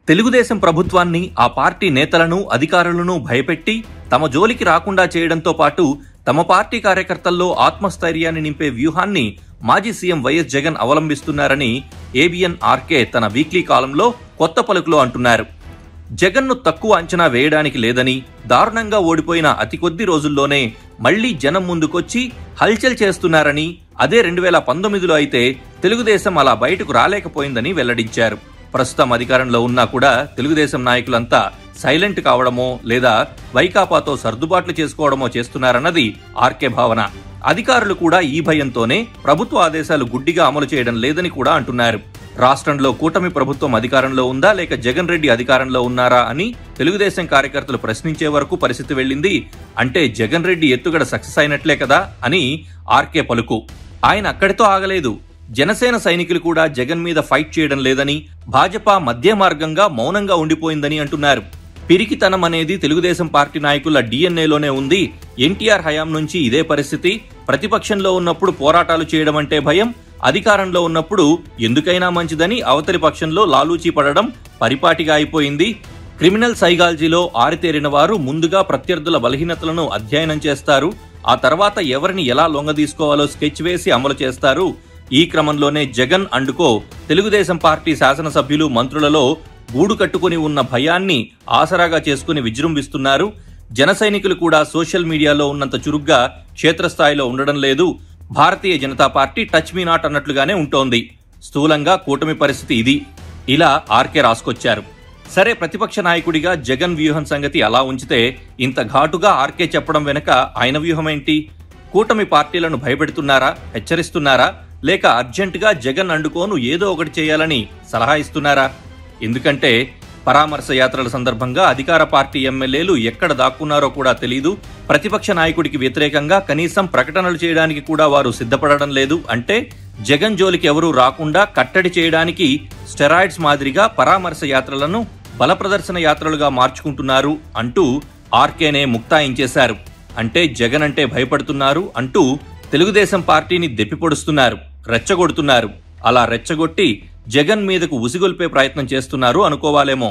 తెలుగుదేశం ప్రభుత్వాన్ని, ఆ పార్టీ నేతలను, అధికారులను భయపెట్టి తమ జోలికి రాకుండా చేయడంతో పాటు తమ పార్టీ కార్యకర్తల్లో ఆత్మస్థైర్యాన్ని నింపే వ్యూహాన్ని మాజీ సీఎం వైఎస్ జగన్ అవలంబిస్తున్నారని ఏబిఎన్ ఆర్కే తన వీక్లీ కాలంలో కొత్త పలుకులో అంటున్నారు. జగన్ను తక్కువ అంచనా వేయడానికి లేదని, దారుణంగా ఓడిపోయిన అతి కొద్ది రోజుల్లోనే మళ్లీ జనం ముందుకొచ్చి హల్చల్ చేస్తున్నారని, అదే 2019లో అయితే తెలుగుదేశం అలా బయటకు రాలేకపోయిందని వెల్లడించారు. ప్రస్తుతం అధికారంలో ఉన్నా కూడా తెలుగుదేశం నాయకులంతా సైలెంట్ కావడమో లేదా వైకాపాతో సర్దుబాట్లు చేసుకోవడమో చేస్తున్నారన్నది ఆర్కే భావన. అధికారులు కూడా ఈ భయంతోనే ప్రభుత్వ ఆదేశాలు గుడ్డిగా అమలు చేయడం లేదని కూడా అంటున్నారు. రాష్ట్రంలో కూటమి ప్రభుత్వం అధికారంలో ఉందా లేక జగన్ రెడ్డి అధికారంలో ఉన్నారా అని తెలుగుదేశం కార్యకర్తలు ప్రశ్నించే వరకు పరిస్థితి వెళ్ళింది. అంటే జగన్ రెడ్డి ఎత్తుగడ సక్సెస్ అయినట్లే కదా అని ఆర్కే పలుకు. ఆయన అక్కడితో ఆగలేదు. జనసేన సైనికులు కూడా జగన్ మీద ఫైట్ చేయడం లేదని, భాజపా మధ్య మార్గంగా మౌనంగా ఉండిపోయిందని అంటున్నారు. పిరికితనం అనేది తెలుగుదేశం పార్టీ నాయకుల డిఎన్ఏలోనే ఉంది. ఎన్టీఆర్ హయాం నుంచి ఇదే పరిస్థితి. ప్రతిపక్షంలో ఉన్నప్పుడు పోరాటాలు చేయడం అంటే భయం, అధికారంలో ఉన్నప్పుడు ఎందుకైనా మంచిదని అవతలి పక్షంలో లాలూచీ పడడం పరిపాటిగా అయిపోయింది. క్రిమినల్ సైకాలజీలో ఆరితేరిన వారు ముందుగా ప్రత్యర్థుల బలహీనతలను అధ్యయనం చేస్తారు. ఆ తర్వాత ఎవరిని ఎలా లొంగదీసుకోవాలో స్కెచ్ వేసి అమలు చేస్తారు. ఈ క్రమంలోనే జగన్ అండుకో తెలుగుదేశం పార్టీ శాసనసభ్యులు, మంత్రులలో గూడు కట్టుకుని ఉన్న భయాన్ని ఆసరాగా చేసుకుని విజృంభిస్తున్నారు. జన సైనికులు కూడా సోషల్ మీడియాలో ఉన్నంత చురుగ్గా క్షేత్రస్థాయిలో ఉండడం లేదు. Bharatiya Janata party touch me not అన్నట్లుగానే ఉంటోంది. స్థూలంగా కూటమి పరిస్థితి ఇది. ఇలా ఆర్కే రాసుకొచ్చారు. సరే, ప్రతిపక్ష నాయకుడిగా జగన్ వ్యూహం సంగతి అలా ఉంచితే ఇంత ఘాటుగా ఆర్కే చెప్పడం వెనుక ఆయన వ్యూహం ఏంటి? కూటమి పార్టీలను భయపెడుతున్నారా, హెచ్చరిస్తున్నారా, లేక అర్జెంటుగా జగన్ అండుకోను ఏదో ఒకటి చేయాలని సలహా ఇస్తున్నారా? ఎందుకంటే పరామర్శ యాత్రల సందర్భంగా అధికార పార్టీ ఎమ్మెల్యేలు ఎక్కడ దాక్కున్నారో కూడా తెలీదు. ప్రతిపక్ష నాయకుడికి వ్యతిరేకంగా కనీసం ప్రకటనలు చేయడానికి కూడా వారు సిద్ధపడడం లేదు. అంటే జగన్ జోలికి ఎవరూ రాకుండా కట్టడి చేయడానికి స్టెరాయిడ్స్ మాదిరిగా పరామర్శ యాత్రలను బల ప్రదర్శన యాత్రలుగా మార్చుకుంటున్నారు అంటూ ఆర్కేనే ముక్తాయించేశారు. అంటే జగన్ అంటే భయపడుతున్నారు అంటూ తెలుగుదేశం పార్టీని దెప్పిపొడుస్తున్నారు, రెచ్చగొడుతున్నారు. అలా రెచ్చగొట్టి జగన్ మీదకు ఉసిగొల్పే ప్రయత్నం చేస్తున్నారు అనుకోవాలేమో.